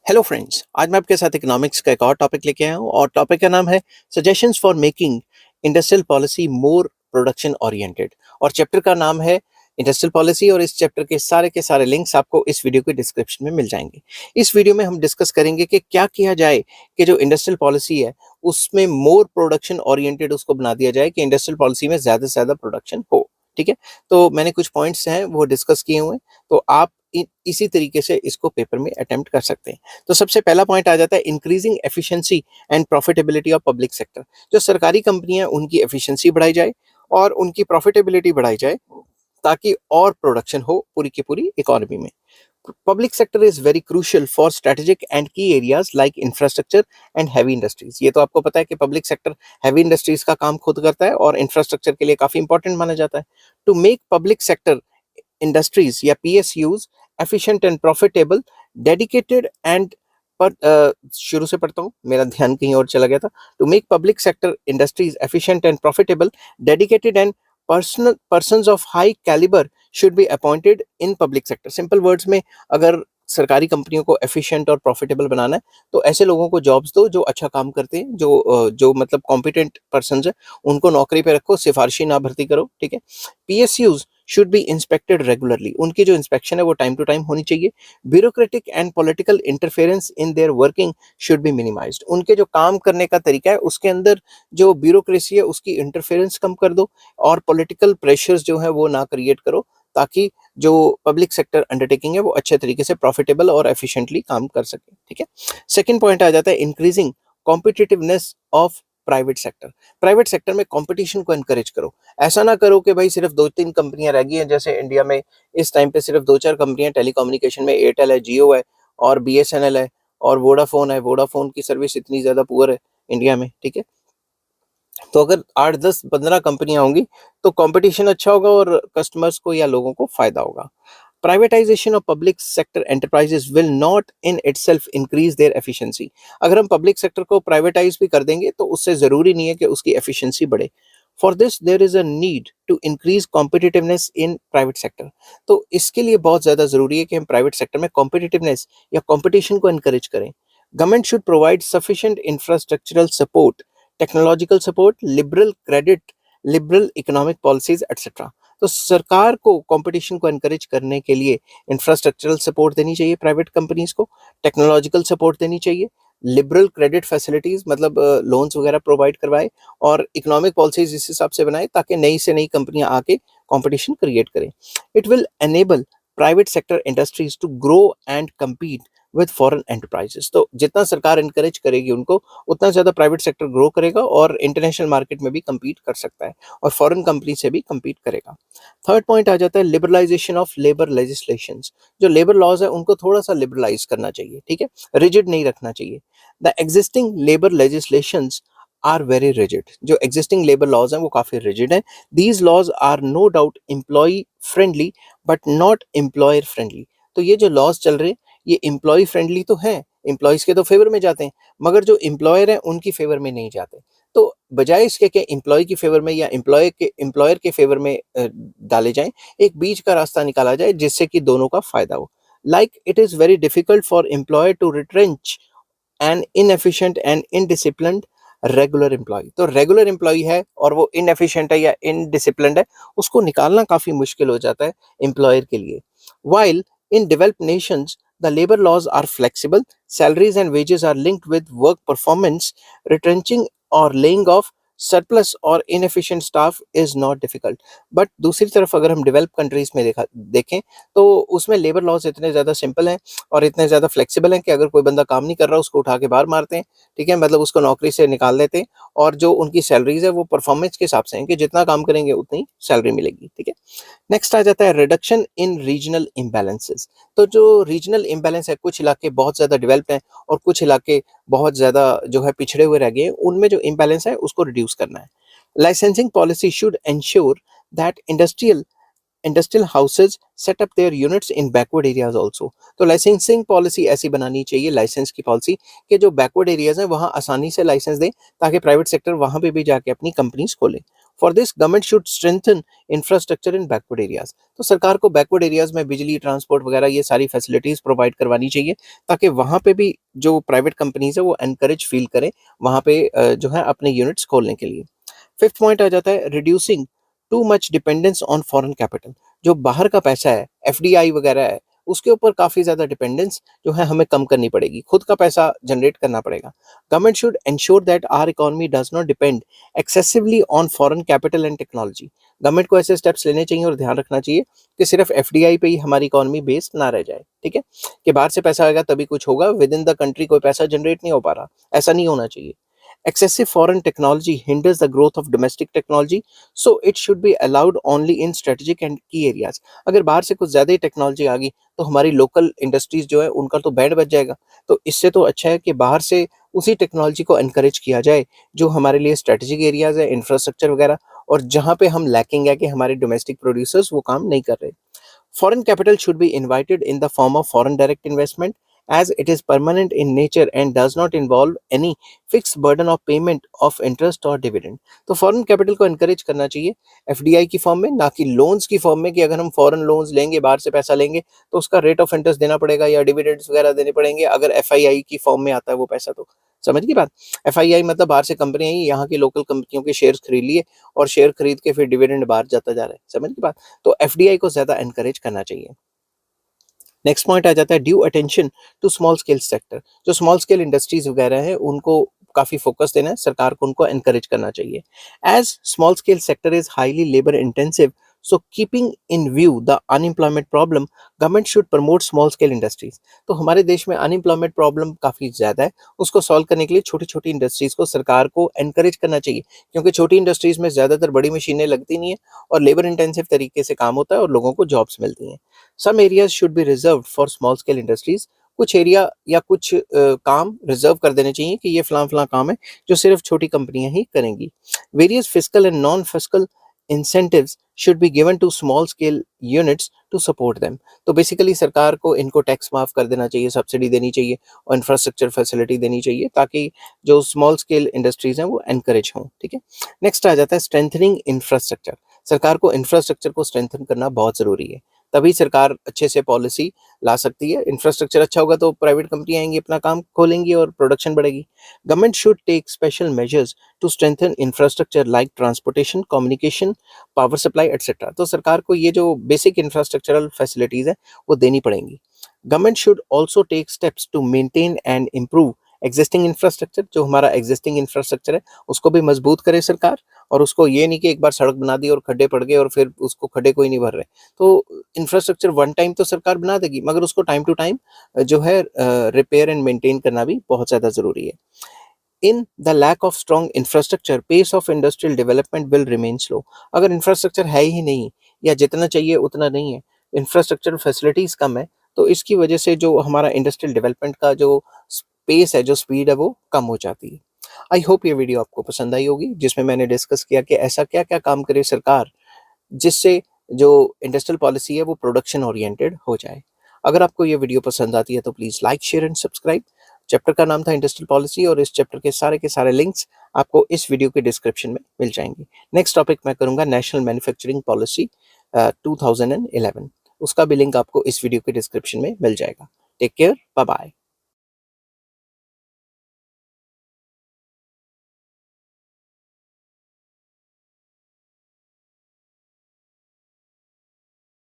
Hello friends, आज मैं आपके साथ इकोनॉमिक्स का एक और टॉपिक लेके आया हूँ और टॉपिक का नाम है suggestions for making industrial policy more production oriented. और चैप्टर का नाम है इंडस्ट्रियल पॉलिसी और इस चैप्टर के सारे लिंक्स आपको इस वीडियो के डिस्क्रिप्शन में मिल जाएंगे। इस वीडियो में हम डिस्कस करेंगे कि क्या किया जाए कि जो इंडस्ट्रियल पॉलिसी है उसमें मोर प्रोडक्शन ओरिएंटेड उसको बना दिया जाए कि इंडस्ट्रियल पॉलिसी में ज़्यादा से ज़्यादा प्रोडक्शन हो। ठीक है, तो मैंने कुछ पॉइंट्स हैं वो डिस्कस किए हुए हैं, तो आप इसी तरीके से इसको पेपर में अटेम्प्ट कर सकते हैं। तो सबसे पहला पॉइंट आ जाता है increasing efficiency and profitability of public sector. जो सरकारी कंपनियां उनकी एफिशिएंसी बढ़ाई जाए और उनकी प्रॉफिटेबिलिटी बढ़ाई जाए ताकि और प्रोडक्शन हो पूरी की पूरी इकोनॉमी में। Public sector is very crucial for strategic and key areas like infrastructure and heavy industries. ये तो आपको पता है कि पब्लिक सेक्टर हैवी इंडस्ट्रीज का काम खुद करता है और इंफ्रास्ट्रक्चर के लिए काफी इंपॉर्टेंट माना जाता है। To make public sector industries या PSUs efficient and profitable, dedicated and शुरू से पढ़ता हूँ, मेरा ध्यान कहीं और चला गया था। To make public sector industries efficient and profitable, dedicated and personal persons of high calibre should be appointed in public sector. Simple words में, अगर सरकारी कंपनियों को एफिशिएंट और प्रॉफिटेबल बनाना है तो ऐसे लोगों को जॉब्स दो जो अच्छा काम करते हैं, जो मतलब कॉम्पिटेंट पर्सन्स है, उनको नौकरी पे रखो, सिफारिशी ना भर्ती करो। ठीक है। PSUs should be inspected regularly, उनकी जो इंस्पेक्शन है वो टाइम टू टाइम होनी चाहिए। Bureaucratic and political interference in their working should be minimised, उनके जो काम करने का तरीका है उसके अंदर जो ब्यूरोक्रेसी है उसकी इंटरफेरेंस कम कर दो और पॉलिटिकल प्रेशर्स जो है वो ना क्रिएट करो, ताकि जो पब्लिक सेक्टर अंडरटेकिंग है वो अच्छे तरीके से प्रॉफिटेबल और एफिशिएंटली काम कर सके। ठीक है। सेकंड पॉइंट आ जाता है increasing competitiveness of private sector. Private sector में कंपटीशन को एनकरेज करो। ऐसा ना करो कि भाई सिर्फ दो तीन कंपनियां रह गई हैं, जैसे इंडिया में इस टाइम पे सिर्फ दो चार कंपनियां टेलीकम्युनिकेशन में, एयरटेल है, जियो है और बीएसएनएल है और वोडाफोन है। वोडाफोन की सर्विस इतनी ज्यादा पुअर है इंडिया में। ठीक है। तो अगर 8 10 15 कंपनियां होंगी तो कंपटीशन अच्छा होगा और कस्टमर्स को या लोगों को फायदा होगा। Privatisation of public sector enterprises will not in itself increase their efficiency. अगर हम पब्लिक सेक्टर को प्राइवेटाइज भी कर देंगे तो उससे जरूरी नहीं है कि उसकी एफिशिएंसी बढ़े। For this there is a need to increase competitiveness in private sector. तो इसके लिए बहुत ज्यादा जरूरी है कि हम प्राइवेट सेक्टर में कॉम्पिटिटिवनेस या कॉम्पिटिशन को एनकरेज करें। Government should provide sufficient infrastructural support, technological support, liberal credit, liberal economic policies etcetera. तो सरकार को कंपटीशन को एनकरेज करने के लिए इंफ्रास्ट्रक्चरल सपोर्ट देनी चाहिए प्राइवेट कंपनीज को, टेक्नोलॉजिकल सपोर्ट देनी चाहिए, लिबरल क्रेडिट फैसिलिटीज मतलब लोन्स वगैरह प्रोवाइड करवाए और इकोनॉमिक पॉलिसीज इस हिसाब से बनाए ताकि नई से नई कंपनियां आके कंपटीशन क्रिएट करें। It will enable private sector industries to grow and compete with foreign enterprises. तो जितना सरकार एनकरेज करेगी उनको, उतना ज्यादा प्राइवेट सेक्टर ग्रो करेगा और इंटरनेशनल मार्केट में भी कम्पीट कर सकता है और फॉरेन कंपनी से भी कम्पीट करेगा। थर्ड पॉइंट आ जाता है लिबरलाइजेशन ऑफ लेबर लेजिस्लेशंस। जो लेबर लॉज है उनको थोड़ा सा लिबरलाइज करना चाहिए। ठीक है, रिजिड नहीं रखना चाहिए। The existing labour legislations are very rigid. जो एग्जिस्टिंग लेबर लॉज हैं वो काफी रिजिड हैं। These laws are no doubt employee friendly but not employer friendly. तो ये जो लॉज चल रहे हैं ये एम्प्लॉय फ्रेंडली तो हैं, एम्प्लॉयज के तो फेवर में जाते हैं, मगर जो एम्प्लॉयर हैं उनकी फेवर में नहीं जाते। तो बजाय इसके कि एम्प्लॉय की फेवर में या एम्प्लॉयर के फेवर में डाले जाएं, एक बीच का रास्ता निकाला जाए जिससे कि दोनों का फायदा हो। Like it is very difficult for employer to retrench an inefficient and indisciplined regular employee. तो रेगुलर एम्प्लॉय है और वो इनएफिशिएंट है या इनडिसिप्लिन्ड है, उसको निकालना काफी मुश्किल हो जाता है एम्प्लॉयर के लिए। While in developed Nations the labor laws are flexible, salaries and wages are linked with work performance, retrenching or laying off surplus और inefficient staff is not difficult। But दूसरी तरफ अगर हम डेवलप कंट्रीज में देखें तो उसमें लेबर लॉज इतने ज़्यादा सिंपल हैं और इतने ज़्यादा फ्लेक्सिबल हैं कि अगर कोई बंदा काम नहीं कर रहा उसको उठा के बाहर मारते हैं। ठीक है, मतलब उसको नौकरी से निकाल देते हैं और जो उनकी सैलरीज है वो परफॉर्मेंस के हिसाब से हैं कि जितना काम करेंगे उतनी सैलरी मिलेगी। ठीक है। नेक्स्ट आ जाता है रिडक्शन इन रीजनल इम्बैलेंसेस। तो जो रीजनल इम्बैलेंस है, कुछ इलाके बहुत ज़्यादा डेवलप्ड हैं और कुछ इलाके बहुत ज़्यादा जो है पिछड़े हुए रह गए हैं, उनमें जो इम्बैलेंस है उसको रिड्यूस करना है। Licensing policy should ensure that industrial houses set up their units in backward areas also. तो लाइसेंसिंग पॉलिसी ऐसी बनानी चाहिए, लाइसेंस की पॉलिसी, कि जो बैकवर्ड एरियाज हैं वहाँ आसानी से लाइसेंस दें ताकि प्राइवेट सेक्टर वहाँ पे भी जाके अपनी कंपनीज खोले। For this government should strengthen infrastructure in backward areas. तो सरकार को बैकवर्ड एरियाज में बिजली, ट्रांसपोर्ट वगैरह ये सारी फैसिलिटीज प्रोवाइड करवानी चाहिए, ताकि वहाँ पे भी जो प्राइवेट कंपनीज है वो एनकरेज फील करें वहाँ पे जो है अपने यूनिट्स खोलने के लिए। फिफ्थ पॉइंट आ जाता है reducing too much dependence on foreign capital. जो बाहर का पैसा है, एफडीआई वगैरह है, उसके ऊपर काफी ज्यादा डिपेंडेंस जो है हमें कम करनी पड़ेगी, खुद का पैसा जनरेट करना पड़ेगा। Government should ensure that our economy does not depend excessively on foreign capital and technology. Government को ऐसे स्टेप्स लेने चाहिए और ध्यान रखना चाहिए कि सिर्फ एफडीआई पे ही हमारी इकोनॉमी बेस्ड ना रह जाए, ठीक है, कि बाहर से पैसा आएगा तभी कुछ होगा, विद इन द कंट्री कोई पैसा जनरेट नहीं हो पा रहा, ऐसा नहीं होना चाहिए। Excessive foreign technology hinders the growth of domestic technology, so it should be allowed only in strategic and key areas. अगर बाहर से कुछ ज़्यादा ही टेक्नोलॉजी आ गई तो हमारी लोकल इंडस्ट्रीज जो है उनका तो बैंड बज जाएगा। तो इससे तो अच्छा है कि बाहर से उसी टेक्नोलॉजी को एनकरेज किया जाए जो हमारे लिए स्ट्रेटेजिक एरियाज है, इंफ्रास्ट्रक्चर वगैरह, और जहाँ पे हम लैकिंग है कि हमारे डोमेस्टिक प्रोड्यूसर्स वो काम नहीं कर रहे। Foreign capital should be invited in the form of foreign direct investment, as it is permanent in nature and does not involve any fixed burden of payment of interest or dividend। तो foreign capital को encourage करना चाहिए FDI की form में, ना कि loans की form में, कि अगर हम फॉरेन लोन्स लेंगे, बाहर से पैसा लेंगे तो उसका रेट ऑफ इंटरेस्ट देना पड़ेगा या डिविडेंड्स वगैरह देने पड़ेंगे अगर एफआईआई की फॉर्म में आता है वो पैसा। तो समझ गई बात। एफआईआई मतलब बाहर से कंपनी आई, यहाँ की लोकल कंपनियों के शेयर खरीद लिए और शेयर खरीद के फिर डिविडेंड बाहर जाता जा रहा है, समझ गई बात। तो एफडीआई को ज्यादा एनकरेज करना चाहिए। नेक्स्ट पॉइंट आ जाता है due attention to small scale sector. जो स्मॉल स्केल इंडस्ट्रीज वगैरह है उनको काफी फोकस देना है, सरकार को उनको एनकरेज करना चाहिए। As small scale sector is highly labour intensive, so keeping in view the unemployment problem, government should promote small scale industries. तो हमारे देश में अनएम्प्लॉयमेंट प्रॉब्लम काफी ज्यादा है, उसको सॉल्व करने के लिए छोटी छोटी इंडस्ट्रीज को सरकार को एनकरेज करना चाहिए, क्योंकि छोटी इंडस्ट्रीज में ज्यादातर बड़ी मशीनें लगती नहीं है और लेबर इंटेंसिव तरीके से काम होता है और लोगों को जॉब्स मिलती हैं। Some areas should be reserved for small scale industries. कुछ एरिया या कुछ काम रिजर्व कर देने चाहिए कि ये फलां फलां काम है जो सिर्फ छोटी कंपनियां ही करेंगी। Various fiscal and non fiscal incentives should be given to small scale units to support them। तो बेसिकली सरकार को इनको टैक्स माफ कर देना चाहिए, सब्सिडी देनी चाहिए और इंफ्रास्ट्रक्चर फैसिलिटी देनी चाहिए, ताकि जो स्मॉल स्केल इंडस्ट्रीज हैं वो एनकरेज हों, ठीक है। नेक्स्ट आ जाता है स्ट्रेंथनिंग इंफ्रास्ट्रक्चर। सरकार को इंफ्रास्ट्रक्चर को स्ट्रेंथन करना बहुत जरूरी है, तभी सरकार अच्छे से पॉलिसी ला सकती है। इंफ्रास्ट्रक्चर अच्छा होगा तो प्राइवेट कंपनी आएंगी, अपना काम खोलेंगी और प्रोडक्शन बढ़ेगी। Government should take special measures to strengthen infrastructure like transportation, communication, power supply etcetera. तो सरकार को ये जो बेसिक इंफ्रास्ट्रक्चरल फैसिलिटीज है वो देनी पड़ेंगी। Government should also take steps to maintain and improve existing infrastructure. जो हमारा एग्जिस्टिंग इंफ्रास्ट्रक्चर है उसको भी मजबूत करे सरकार, और उसको ये नहीं कि एक बार सड़क बना दी और खड्डे पड़ गए और फिर उसको खड्डे कोई नहीं भर रहे। तो इंफ्रास्ट्रक्चर वन टाइम तो सरकार बना देगी, मगर उसको टाइम टू टाइम जो है रिपेयर एंड मेंटेन करना भी बहुत ज्यादा जरूरी है। In the lack of strong infrastructure, pace of industrial development will remain slow. अगर इंफ्रास्ट्रक्चर है ही नहीं या जितना चाहिए उतना नहीं है, इंफ्रास्ट्रक्चर फैसिलिटीज कम है, तो इसकी वजह से जो हमारा इंडस्ट्रियल डेवलपमेंट का जो पेस है, जो स्पीड है, वो कम हो जाती है। आई होप ये वीडियो आपको पसंद आई होगी, जिसमें मैंने डिस्कस किया कि ऐसा क्या क्या काम करे सरकार जिससे जो इंडस्ट्रियल पॉलिसी है वो प्रोडक्शन ओरिएंटेड हो जाए। अगर आपको ये वीडियो पसंद आती है तो please like, share and subscribe. Chapter का नाम था इंडस्ट्रियल पॉलिसी और इस चैप्टर के सारे लिंक्स आपको इस वीडियो के डिस्क्रिप्शन में मिल जाएंगे। नेक्स्ट टॉपिक मैं करूंगा नेशनल मैन्युफैक्चरिंग पॉलिसी 2011, उसका भी लिंक आपको इस वीडियो के डिस्क्रिप्शन में मिल जाएगा। Take care, bye bye.